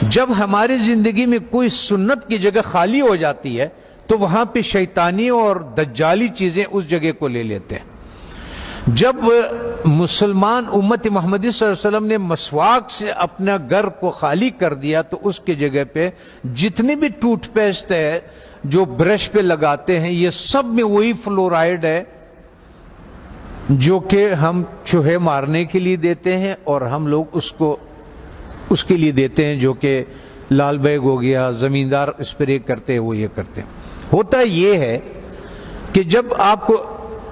جب ہماری زندگی میں کوئی سنت کی جگہ خالی ہو جاتی ہے تو وہاں پہ شیطانی اور دجالی چیزیں اس جگہ کو لے لیتے ہیں۔ جب مسلمان امت محمدی صلی اللہ علیہ وسلم نے مسواک سے اپنا گھر کو خالی کر دیا تو اس کی جگہ پہ جتنی بھی ٹوتھ پیسٹ ہے جو برش پہ لگاتے ہیں یہ سب میں وہی فلورائڈ ہے جو کہ ہم چوہے مارنے کے لیے دیتے ہیں، اور ہم لوگ اس کے لیے دیتے ہیں جو کہ لال بیگ ہو گیا، زمیندار اسپرے کرتے ہیں، وہ یہ کرتے ہیں۔ ہوتا یہ ہے کہ جب آپ کو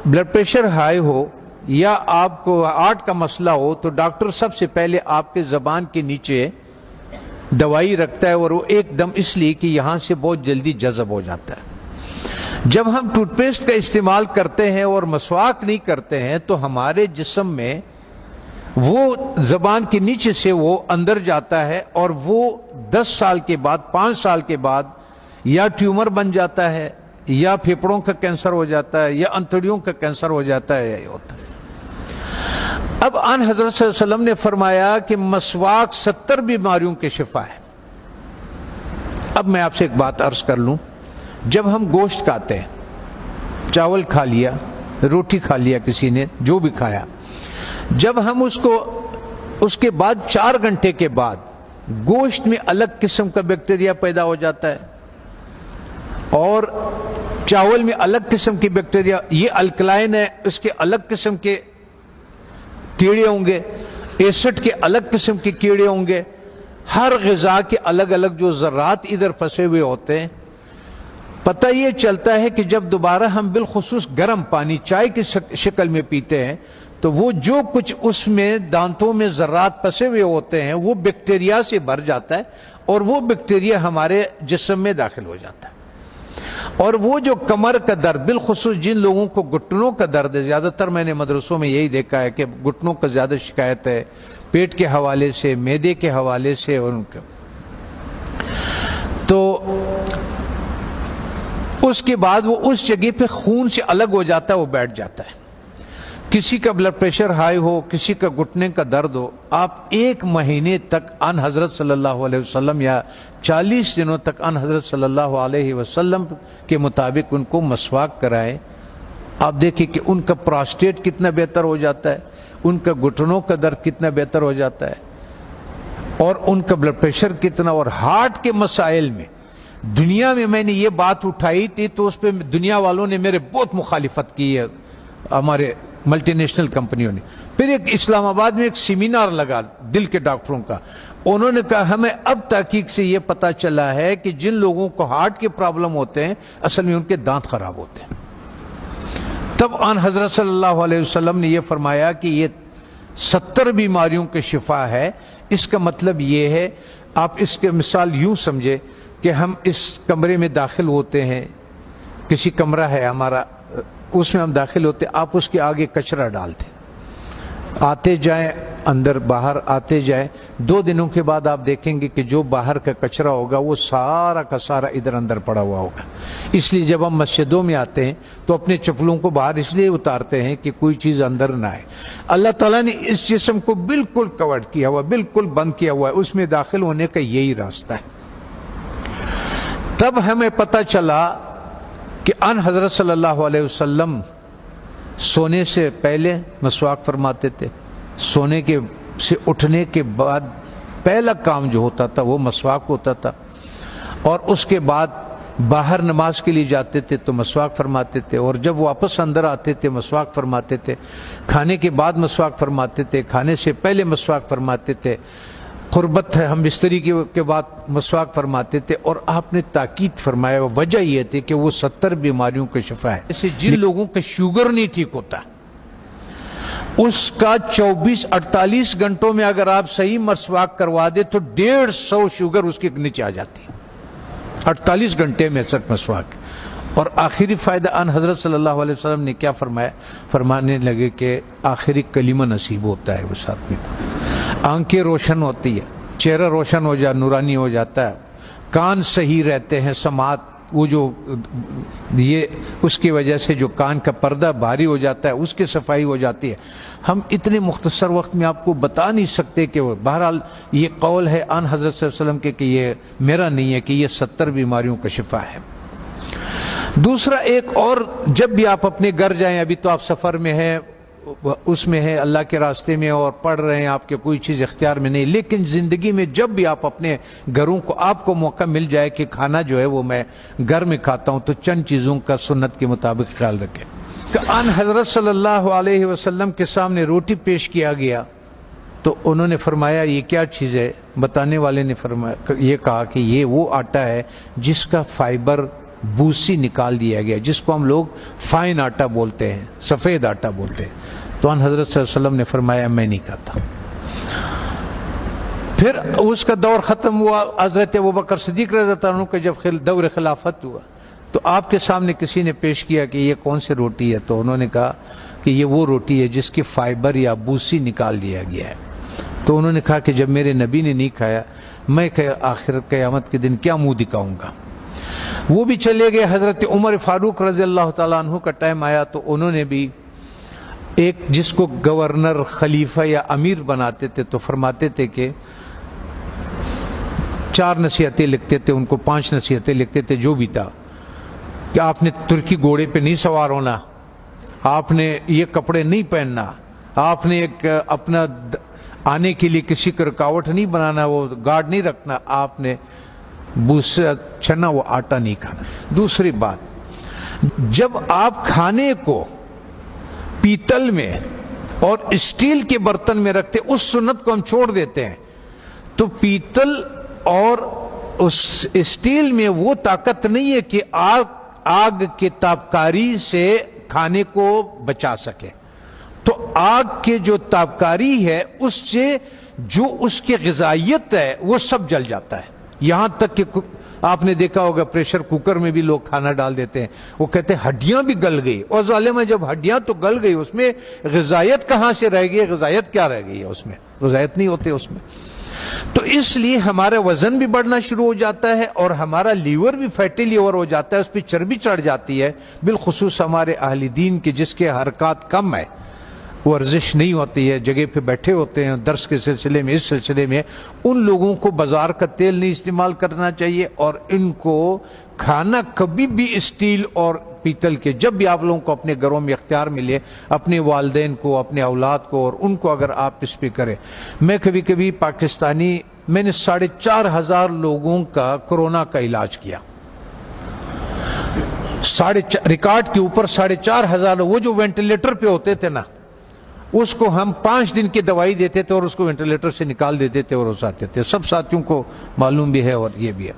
بلڈ پریشر ہائی ہو یا آپ کو ہارٹ کا مسئلہ ہو تو ڈاکٹر سب سے پہلے آپ کے زبان کے نیچے دوائی رکھتا ہے، اور وہ ایک دم اس لیے کہ یہاں سے بہت جلدی جذب ہو جاتا ہے۔ جب ہم ٹوتھ پیسٹ کا استعمال کرتے ہیں اور مسواک نہیں کرتے ہیں تو ہمارے جسم میں وہ زبان کے نیچے سے وہ اندر جاتا ہے، اور وہ 10 سال کے بعد 5 سال کے بعد یا ٹیومر بن جاتا ہے یا پھیپھڑوں کا کینسر ہو جاتا ہے یا انتڑیوں کا کینسر ہو جاتا ہے، یہ ہوتا ہے۔ اب آن حضرت صلی اللہ علیہ وسلم نے فرمایا کہ مسواک 70 بیماریوں کے شفا ہے۔ اب میں آپ سے ایک بات عرض کر لوں، جب ہم گوشت کھاتے ہیں، چاول کھا لیا، روٹی کھا لیا، کسی نے جو بھی کھایا، جب ہم اس کے بعد 4 گھنٹے کے بعد گوشت میں الگ قسم کا بیکٹیریا پیدا ہو جاتا ہے اور چاول میں الگ قسم کی بیکٹیریا، یہ الکلائن ہے، اس کے الگ قسم کے کیڑے ہوں گے، ایسڈ کے الگ قسم کے کیڑے ہوں گے، ہر غذا کے الگ الگ جو ذرات ادھر پھنسے ہوئے ہوتے ہیں۔ پتہ یہ چلتا ہے کہ جب دوبارہ ہم بالخصوص گرم پانی چائے کی شکل میں پیتے ہیں تو وہ جو کچھ اس میں دانتوں میں ذرات پھنسے ہوئے ہوتے ہیں وہ بیکٹیریا سے بھر جاتا ہے، اور وہ بیکٹیریا ہمارے جسم میں داخل ہو جاتا ہے۔ اور وہ جو کمر کا درد، بالخصوص جن لوگوں کو گھٹنوں کا درد ہے، زیادہ تر میں نے مدرسوں میں یہی دیکھا ہے کہ گھٹنوں کا زیادہ شکایت ہے، پیٹ کے حوالے سے، معدے کے حوالے سے، اور ان کا تو اس کے بعد وہ اس جگہ پہ خون سے الگ ہو جاتا ہے، وہ بیٹھ جاتا ہے۔ کسی کا بلڈ پریشر ہائی ہو، کسی کا گھٹنے کا درد ہو، آپ 1 مہینے تک ان حضرت صلی اللہ علیہ وسلم یا 40 دنوں تک ان حضرت صلی اللہ علیہ وسلم کے مطابق ان کو مسواک کرائیں۔ آپ دیکھیں کہ ان کا پراسٹیٹ کتنا بہتر ہو جاتا ہے، ان کا گھٹنوں کا درد کتنا بہتر ہو جاتا ہے، اور ان کا بلڈ پریشر کتنا، اور ہارٹ کے مسائل میں دنیا میں نے یہ بات اٹھائی تھی تو اس پہ دنیا والوں نے میرے بہت مخالفت کی ہے، ہمارے ملٹی نیشنل کمپنیوں نے۔ پھر ایک اسلام آباد میں ایک سیمینار لگا دل کے ڈاکٹروں کا، انہوں نے کہا ہمیں اب تحقیق سے یہ پتا چلا ہے کہ جن لوگوں کو ہارٹ کے پرابلم ہوتے ہیں اصل میں ان کے دانت خراب ہوتے ہیں۔ تب آن حضرت صلی اللہ علیہ وسلم نے یہ فرمایا کہ یہ 70 بیماریوں کے شفا ہے۔ اس کا مطلب یہ ہے، آپ اس کے مثال یوں سمجھے کہ ہم اس کمرے میں داخل ہوتے ہیں، کسی کمرہ ہے ہمارا، اس میں ہم داخل ہوتے، آپ اس کے آگے کچرا ڈالتے، آتے جائیں اندر باہر آتے جائیں، 2 دنوں کے بعد آپ دیکھیں گے کہ جو باہر کا کچرا ہوگا وہ سارا کا سارا ادھر اندر پڑا ہوا ہوگا۔ اس لیے جب ہم مسجدوں میں آتے ہیں تو اپنے چپلوں کو باہر اس لیے اتارتے ہیں کہ کوئی چیز اندر نہ آئے۔ اللہ تعالیٰ نے اس جسم کو بالکل کور کیا ہوا، بالکل بند کیا ہوا ہے، اس میں داخل ہونے کا یہی راستہ ہے۔ تب ہمیں پتہ چلا کہ ان حضرت صلی اللہ علیہ وسلم سونے سے پہلے مسواک فرماتے تھے، سونے کے سے اٹھنے کے بعد پہلا کام جو ہوتا تھا وہ مسواک ہوتا تھا، اور اس کے بعد باہر نماز کے لیے جاتے تھے تو مسواک فرماتے تھے، اور جب واپس اندر آتے تھے مسواک فرماتے تھے، کھانے کے بعد مسواک فرماتے تھے، کھانے سے پہلے مسواک فرماتے تھے، قربت ہے ہم بستری کے بعد مسواک فرماتے تھے۔ اور آپ نے تاکید فرمایا، وجہ یہ تھی کہ وہ 70 بیماریوں کا شفا ہے۔ ایسے جن لوگوں کا شوگر نہیں ٹھیک ہوتا، اس کا 24-48 گھنٹوں میں اگر آپ صحیح مسواک کروا دے تو 150 شوگر اس کے نیچے آ جاتی ہے، 48 گھنٹے میں صرف مسواک۔ اور آخری فائدہ ان حضرت صلی اللہ علیہ وسلم نے کیا فرمایا؟ فرمانے لگے کہ آخری کلمہ نصیب ہوتا ہے اس آدمی کو، آنکھیں روشن ہوتی ہے، چہرہ روشن ہو جاتا، نورانی ہو جاتا ہے، کان صحیح رہتے ہیں، سماعت وہ جو یہ اس کی وجہ سے جو کان کا پردہ بھاری ہو جاتا ہے اس کی صفائی ہو جاتی ہے. ہم اتنے مختصر وقت میں آپ کو بتا نہیں سکتے کہ وہ بہرحال یہ قول ہے آن حضرت صلی اللہ علیہ وسلم کے کہ یہ میرا نہیں ہے کہ یہ 70 بیماریوں کا شفا ہے. دوسرا ایک اور، جب بھی آپ اپنے گھر جائیں، ابھی تو آپ سفر میں ہیں، اس میں ہے اللہ کے راستے میں اور پڑھ رہے ہیں، آپ کے کوئی چیز اختیار میں نہیں، لیکن زندگی میں جب بھی آپ اپنے گھروں کو آپ کو موقع مل جائے کہ کھانا جو ہے وہ میں گھر میں کھاتا ہوں، تو چند چیزوں کا سنت کے مطابق خیال رکھیں. ان حضرت صلی اللہ علیہ وسلم کے سامنے روٹی پیش کیا گیا تو انہوں نے فرمایا یہ کیا چیز ہے؟ بتانے والے نے فرمایا، یہ کہا کہ یہ وہ آٹا ہے جس کا فائبر بوسی نکال دیا گیا، جس کو ہم لوگ فائن آٹا بولتے ہیں، سفید آٹا بولتے ہیں. تو ان حضرت صلی اللہ علیہ وسلم نے فرمایا میں نہیں کھاتا. پھر اس کا دور ختم ہوا، حضرت ابوبکر صدیق رضی اللہ عنہ کا جب دور خلافت ہوا تو آپ کے سامنے کسی نے پیش کیا کہ یہ کون سی روٹی ہے؟ تو انہوں نے کہا کہ یہ وہ روٹی ہے جس کی فائبر یا بوسی نکال دیا گیا ہے. تو انہوں نے کہا کہ جب میرے نبی نے نہیں کھایا، میں آخر قیامت کے دن کیا منہ دکھاؤں گا؟ وہ بھی چلے گئے. حضرت عمر فاروق رضی اللہ تعالیٰ عنہ کا ٹائم آیا تو انہوں نے بھی ایک جس کو گورنر، خلیفہ یا امیر بناتے تھے تو فرماتے تھے کہ 4 نصیحتیں لکھتے تھے، ان کو 5 نصیحتیں لکھتے تھے، جو بھی تھا کہ آپ نے ترکی گھوڑے پہ نہیں سوار ہونا، آپ نے یہ کپڑے نہیں پہننا، آپ نے ایک اپنا آنے کے لیے کسی کو رکاوٹ نہیں بنانا، وہ گارڈ نہیں رکھنا، آپ نے بوسا چنا وہ آٹا نہیں کھانا. دوسری بات، جب آپ کھانے کو پیتل میں اور اسٹیل کے برتن میں رکھتے، اس سنت کو ہم چھوڑ دیتے ہیں. تو پیتل اور اس اسٹیل میں وہ طاقت نہیں ہے کہ آگ کے تابکاری سے کھانے کو بچا سکے. تو آگ کے جو تابکاری ہے اس سے جو اس کی غذائیت ہے وہ سب جل جاتا ہے. یہاں تک کہ آپ نے دیکھا ہوگا پریشر کوکر میں بھی لوگ کھانا ڈال دیتے ہیں، وہ کہتے ہیں ہڈیاں بھی گل گئی. اور ظالم ہے، جب ہڈیاں تو گل گئی اس میں غذائیت کہاں سے رہ گئی؟ غذائیت کیا رہ گئی ہے اس میں؟ غذائیت نہیں ہوتے اس میں. تو اس لیے ہمارا وزن بھی بڑھنا شروع ہو جاتا ہے اور ہمارا لیور بھی فیٹی لیور ہو جاتا ہے، اس پہ چربی چڑھ جاتی ہے. بالخصوص ہمارے اہل دین کے جس کے حرکات کم ہے، ورزش نہیں ہوتی ہے، جگہ پہ بیٹھے ہوتے ہیں درس کے سلسلے میں، اس سلسلے میں ان لوگوں کو بازار کا تیل نہیں استعمال کرنا چاہیے. اور ان کو کھانا کبھی بھی اسٹیل اور پیتل کے، جب بھی آپ لوگوں کو اپنے گھروں میں اختیار ملے، اپنے والدین کو، اپنے اولاد کو اور ان کو اگر آپ اس پہ کریں. میں کبھی کبھی پاکستانی، میں نے 4,500 لوگوں کا کورونا کا علاج کیا، ریکارڈ کے اوپر 4,500. وہ جو وینٹیلیٹر پہ ہوتے تھے نا، اس کو ہم 5 دن کی دوائی دیتے تھے اور اس کو وینٹیلیٹر سے نکال دیتے تھے اور اس آتے تھے. سب ساتھیوں کو معلوم بھی ہے اور یہ بھی ہے.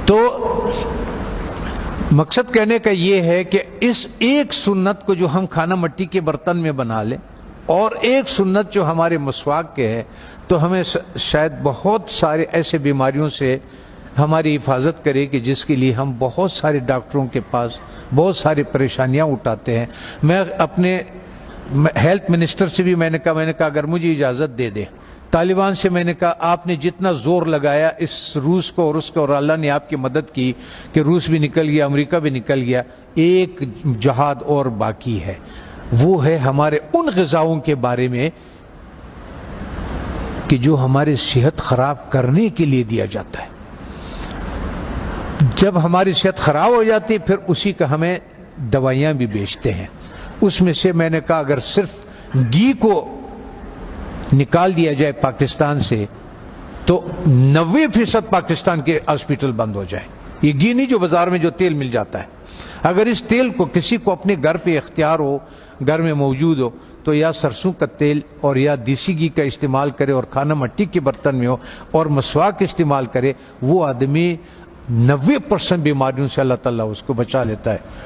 تو مقصد کہنے کا یہ ہے کہ اس ایک سنت کو جو ہم کھانا مٹی کے برتن میں بنا لیں، اور ایک سنت جو ہمارے مسواک کے ہے، تو ہمیں شاید بہت سارے ایسے بیماریوں سے ہماری حفاظت کرے کہ جس کے لیے ہم بہت سارے ڈاکٹروں کے پاس بہت ساری پریشانیاں اٹھاتے ہیں. میں اپنے ہیلتھ منسٹر سے بھی میں نے کہا اگر مجھے اجازت دے دے، طالبان سے میں نے کہا آپ نے جتنا زور لگایا اس روس کو اور اس کو، اور اللہ نے آپ کی مدد کی کہ روس بھی نکل گیا، امریکہ بھی نکل گیا، ایک جہاد اور باقی ہے. وہ ہے ہمارے ان غذاؤں کے بارے میں کہ جو ہماری صحت خراب کرنے کے لیے دیا جاتا ہے. جب ہماری صحت خراب ہو جاتی ہے پھر اسی کا ہمیں دوائیاں بھی بیچتے ہیں. اس میں سے میں نے کہا اگر صرف گھی کو نکال دیا جائے پاکستان سے تو 90% پاکستان کے ہاسپٹل بند ہو جائے. یہ گھی نہیں جو بازار میں جو تیل مل جاتا ہے. اگر اس تیل کو کسی کو اپنے گھر پہ اختیار ہو، گھر میں موجود ہو، تو یا سرسوں کا تیل اور یا دیسی گھی کا استعمال کرے اور کھانا مٹی کے برتن میں ہو اور مسواک استعمال کرے. وہ آدمی 90% بیماریوں سے اللہ تعالیٰ اس کو بچا لیتا ہے.